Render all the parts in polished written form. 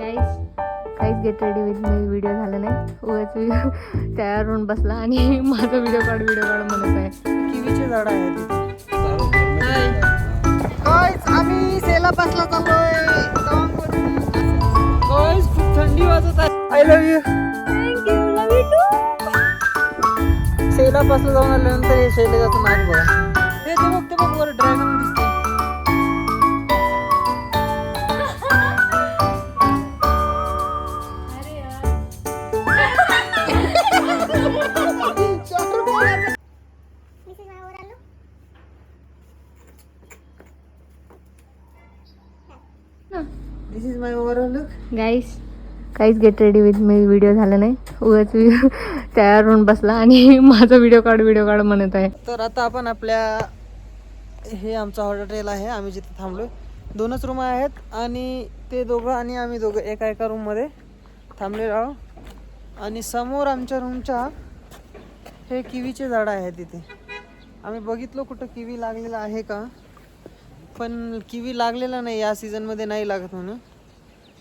काहीच get ready with me video झाला नाही. उगाच तयार होऊन बसला आणि माझा व्हिडिओ काढ म्हणत आहे. किवीचे झाड आहेत आम्ही सेलापासला चाललोय. खूप थंडी वाजत आहे. I love you. Love you too. सेलापासला जाऊन आल्यानंतर हे शैलेजाचं नाक बघा. ते बघ वर ड्रॅगन दिसते. दिस इज माय ओव्हरऑल लुक. गाईस काहीच get ready with me video झाला नाही. उगाच तयार होऊन बसला आणि माझा व्हिडिओ काढ म्हणत आहे. तर आता आपण हे आमचा हॉटेल आहे. आम्ही जिथे थांबलोय 2च रूम आहेत आणि ते दोघं आणि आम्ही दोघं एका रूममध्ये थांबलेलो आहोत. आणि समोर आमच्या रूमच्या हे किवीचे झाडं आहेत. तिथे आम्ही बघितलो कुठं किवी लागलेला आहे का, पण किवी लागलेला नाही. या सीझनमध्ये नाही लागत म्हणून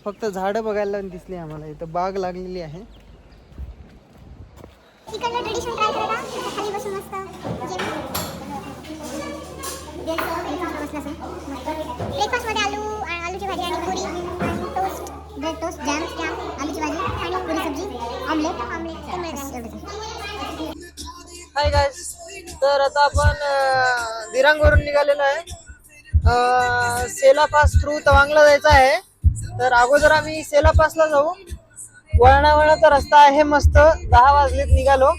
फक्त झाडं बघायला दिसली आम्हाला. इथं बाग लागलेली आहे. ब्रेकफास्टमध्ये आलूची भाजी आणि पुरी आणि टोस्ट, ब्रेड टोस्ट, जॅम, आलूची भाजी आणि पुरी सब्जी, ऑमलेट. हाय गाइस, तर आता आपण दिरांगवरून निघालेलो आहे. सेला पास थ्रू तवांगला जायचं आहे. तर अगोदर आम्ही सेला पासला जाऊ. वळणावळणाचा रस्ता आहे मस्त. 10 वाजलेत निघालो.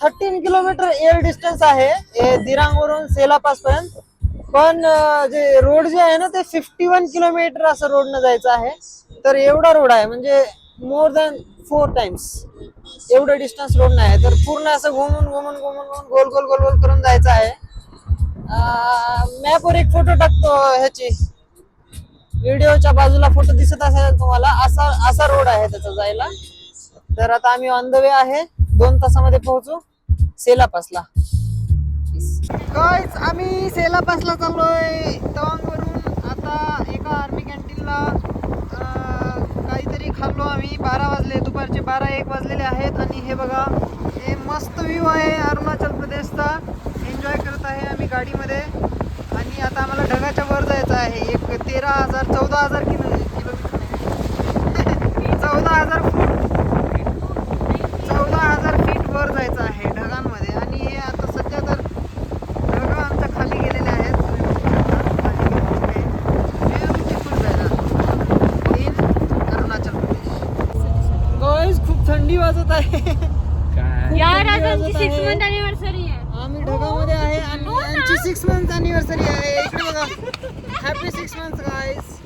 13 किलोमीटर एअर डिस्टन्स आहे दिरांगवरून सेला पास पर्यंत. पण जे रोड जे आहे ना ते 51 किलोमीटर असं रोडनं जायचं आहे. तर एवढा रोड आहे म्हणजे मोर दॅन 4 टाइम्स एवढं डिस्टन्स रोड नाही. तर पूर्ण असं घुमून गोल करून जायचं आहे. मॅपवर एक फोटो टाकतो ह्याची, व्हिडिओच्या बाजूला फोटो दिसत असेल तुम्हाला. असा रोड आहे त्याचा जायला. तर आता आम्ही ऑन द वे आहे. 2 तासामध्ये पोहोचू सेला पासला. गाइस आम्ही सेला पासला चाललोय तवांगवरून. आता एका आर्मी कॅन्टीनला काहीतरी खाल्लो आम्ही. 12 वाजले, दुपारचे 12-1 वाजलेले आहेत. आणि हे बघा, हे मस्त व्ह्यू आहे अरुणाचल प्रदेशचा. एन्जॉय करत आहे आम्ही गाडीमध्ये. आणि आता आम्हाला ढगाच्या वर जायचं आहे. एक 14,000 किलोमीटर 14,000 फीट वर जायचं आहे ढगांमध्ये. आणि हे आता सध्या तर ढग आमच्या खाली गेलेले आहेत. अरुणाचल प्रदेश. गाइस खूप थंडी वाजत आहे. यार आज आमची 6 मंथ अॅनिव्हर्सरी आहे. आम्ही ढगामध्ये आहे आणि आमची 6 मंथ अॅनिव्हर्सरी आहे. इकडे बघा, हॅपी 6 मंथ गाइस.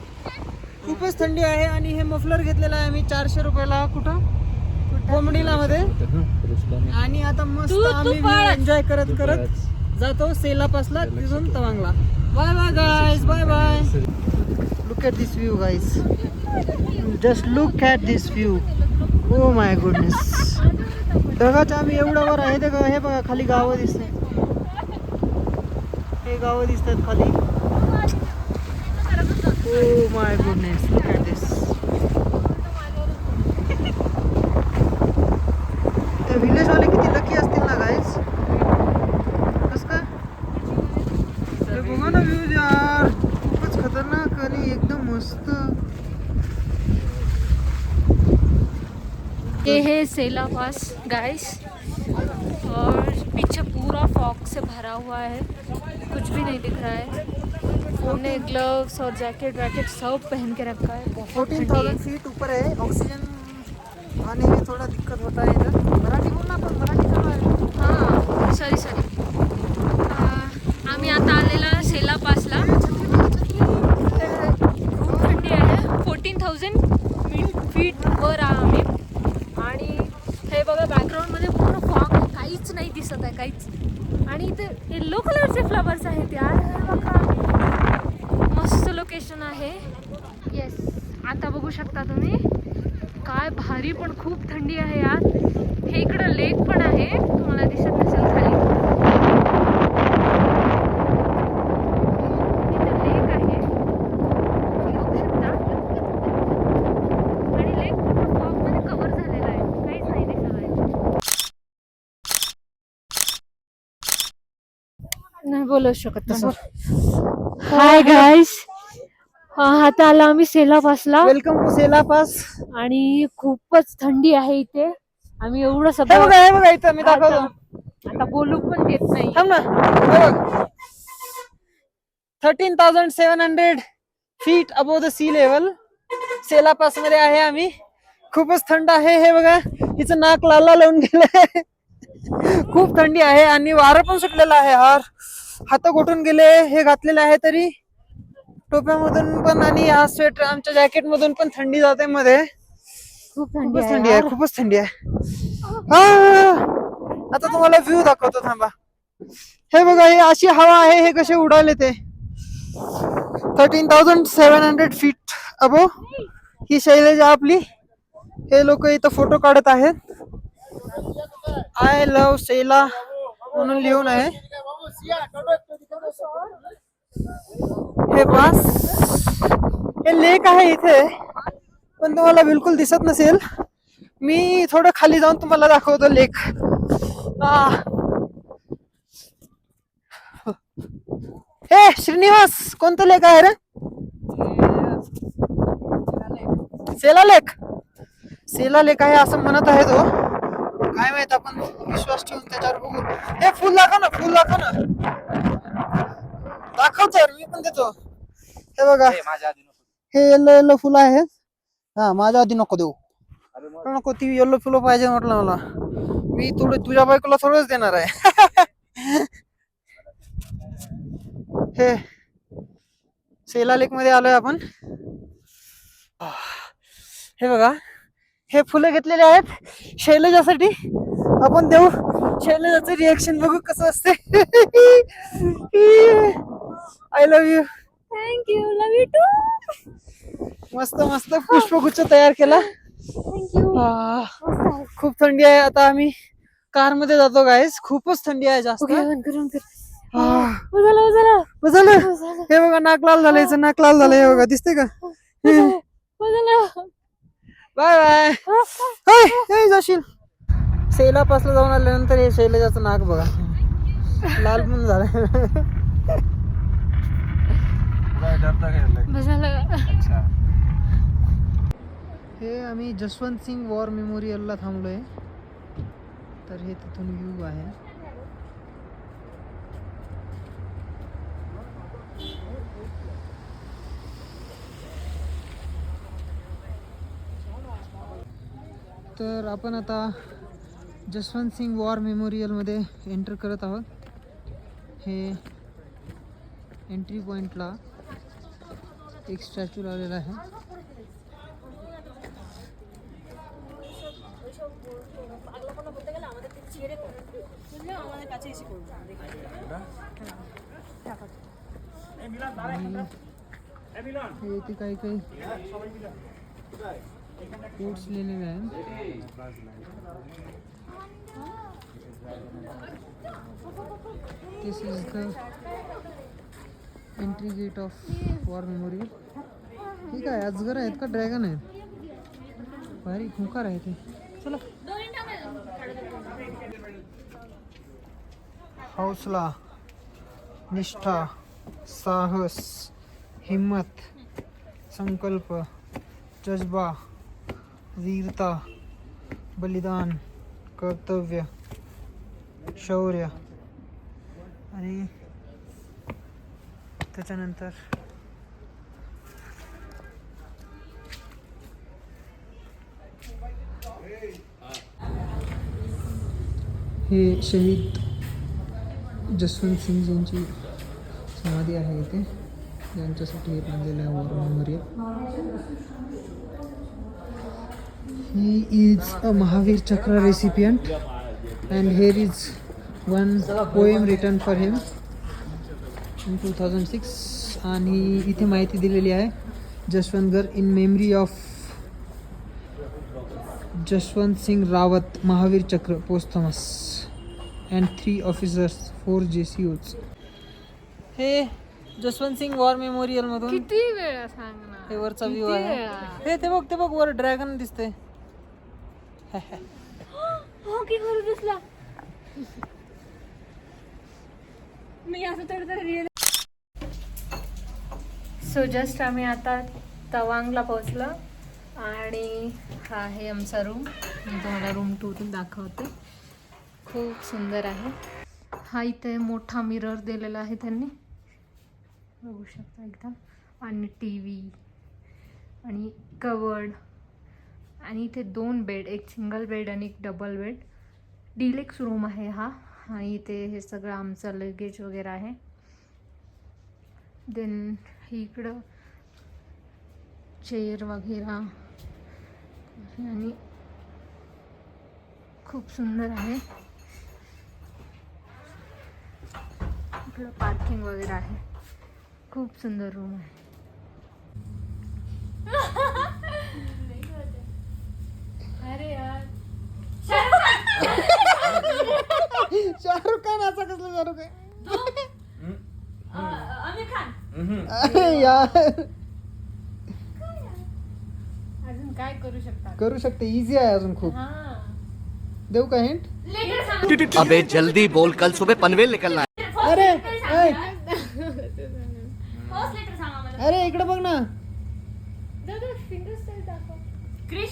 खूपच थंडी आहे. आणि हे मफलर घेतलेलं आहे आम्ही 400 रुपयाला. कुठं कोंबडीला मध्ये. आणि आता मस्त आम्ही एन्जॉय करत जातो सेला पासला, तिथून तवांगला. Bye bye guys, bye bye. Look at this view guys, just look at this view. Oh my goodness. ढगाच्या आम्ही एवढं वर आहे. ते हे बघा खाली गावं दिसते. हे गावं दिसतात खाली. Oh my goodness, look at this. ते व्हिलेज वाले किती लकी असतील ना गाइस. कसं काय हे बघा ना व्ह्यूज यार, खूपच खतरनाक आणि एकदम मस्त. ये है सेला पास गाइस, और पीछे पूरा फॉग से भरा हुआ है, कुछ भी नहीं दिख रहा है. हमने ग्लव्स और जैकेट सब पहन के रखा है. बहुत 14,000 फीट ऊपर है. ऑक्सीजन आने में थोड़ा दिक्कत होता है इधर. मराठी बोलना पण मराठी करणार. हां सॉरी आम्ही आता आलेला सेला पासला. खूप थंडी आहे. 14,000 फीट वर आहे आम्ही. आणि हे बघा बॅकग्राऊंडमध्ये पूर्ण फॉग, काहीच नाही दिसत आहे काहीच. आणि इथे येल्लो कलरचे फ्लावर्स आहेत यार. बघा मस्त लोकेशन आहे. येस, आता बघू शकता तुम्ही काय भारी. पण खूप थंडी आहे यार. हे इकडं लेक पण आहे, तुम्हाला दिसत नसेल खाली. इथं लेक आहे, बघू शकता. नाही बोलू शकत तसं. हाय गाईस, आता आला आम्ही सेला पासला वेलकम टू सेला पास. आणि खूपच थंडी आहे इथे. आम्ही एवढं हे सगळं बघा, हे बघा इथं मी दाखवतो. आता बोलू पण देत नाही. थांब ना, हे बघ 13,700 feet above the sea level Sela pass मध्ये आहे आम्ही. खूपच थंड आहे. हे बघा हिचं नाक लाल लावून गेलंय. खूप थंडी आहे आणि वारं पण सुटलेलं आहे. हात गोठून गेले. हे घातलेले आहे तरी टोप्यामधून पण आणि हा स्वेटर आमच्या जॅकेट मधून पण थंडी जाते मध्ये. खूपच थंडी आहे, खूपच थंडी आहे. आता तुम्हाला व्ह्यू दाखवतो थांबा. हे बघा, हे अशी हवा आहे. हे कसे उडाले ते 13,700 फीट अबो. ही शैलेजा आपली. हे लोक इथं फोटो काढत आहेत. आय लव्ह सेला म्हणून लिहून आहे. हे पास हे लेक आहे इथे, पण तुम्हाला बिलकुल दिसत नसेल. मी थोडं खाली जाऊन तुम्हाला दाखवतो लेक. हे श्रीनिवास, कोणतं लेक आहे रे? सेला लेक. सेला लेक आहे असं म्हणत आहे तो. काय माहित, आपण विश्वास ठेवून त्याच्यावर बघू. हे फुल दाखव ना, फुल दाखव ना. दाखव तर मी पण देतो. हे बघा, हे येल्लो येल्लो फुलं आहेत. हा, माझ्या आधी नको देऊ. नको, ती येल्लो फुलं पाहिजे म्हटलं मला. मी थोडं तुझ्या बायकोला थोडंच देणार आहे. हे सेला लेक मध्ये आलोय आपण. हे बघा, हे फुलं घेतलेले आहेत शैलजासाठी. आपण देऊ शैलजाचं रिएक्शन, बघू कसं असते. I love you. Thank you, love you too. मस्त मस्त पुष्पगुच्छ तयार केला. खूप थंडी आहे. आता आम्ही कार मध्ये जातो गाईस. खूपच थंडी आहे जास्त. हे बघा, नाक लाल झालं. याचं नाक लाल झालं. हे बघा, दिसते का? Bye bye. जाशील सेला पासला जाऊन आल्यानंतर हे शैलजाचं नाक बघा लाल पण झालं. हे आम्ही जसवंत सिंग वॉर मेमोरियलला थांबलोय. तर हे तिथून व्ह्यू आहे. तर आपण आता जसवंत सिंग वॉर मेमोरियलमध्ये एंटर करत आहोत. हे एंट्री पॉइंटला एक स्टॅच्यू लावलेला आहे. हे इथे काही काही कोट्स लिहिलेले आहेत. This is the entry gate of war memorial. ठीक आहे, अजगर आहेत का ड्रॅगन आहेत? भारी खुंकार आहे ते. चला. हौसला, निष्ठा, साहस, हिम्मत, संकल्प, जज्बा, वीरता, बलिदान, कर्तव्य, शौर्य आणि त्याच्यानंतर हे शहीद जसवंत सिंग यांची समाधी आहे इथे, यांच्यासाठी हे बांधलेलं आहे war memorial. He is a Mahavir चक्र recipient and here is one poem written for him in 2006. आणि इथे माहिती दिलेली आहे Jaswantgarh in memory of Jaswant Singh Rawat Mahavir Chakra posthumous and 3 officers 4 JCOs. हे जसवंत सिंग वॉर मेमोरियल मधून किती वेळा सांग ना. हे वरचा व्ह्यू आहे. हे ते बघ वर ड्रॅगन दिसते. हो की खरं दिसला. मी असं थोडं रिअल. सो जस्ट आम्ही आता तवांगला पोहोचलो आणि हा आहे आमचा रूम. मी तुम्हाला रूम टूरून दाखवते. खूप सुंदर आहे. हा इथे मोठा मिरर दिलेला आहे त्यांनी, बघू शकता एकदम. आणि टी व्ही आणि कवर्ड आणि इथे 2 बेड, एक सिंगल बेड आणि एक डबल बेड. डिलेक्स रूम आहे हा. आणि इथे हे सगळं आमचं लगेज वगैरे आहे. देन इकडं चेअर वगैरे आणि खूप सुंदर आहे. इकडं पार्किंग वगैरे आहे. खूप सुंदर रूम आहे. अरे यार शाहरुख खान असा कसला शाहरुख आहे? आमिर खान. अरे यार अजून काय करू शकता? करू शकते, इझी आहे अजून खूप. हा देऊ का हिंट? लेटर सांग. अबे जल्दी बोल, कल सुबह पनवेल निकलना है. अरे फर्स्ट लेटर सांगा मला. अरे इकडे बघ ना. दादा फिंगर्स दाखव. क्रिश.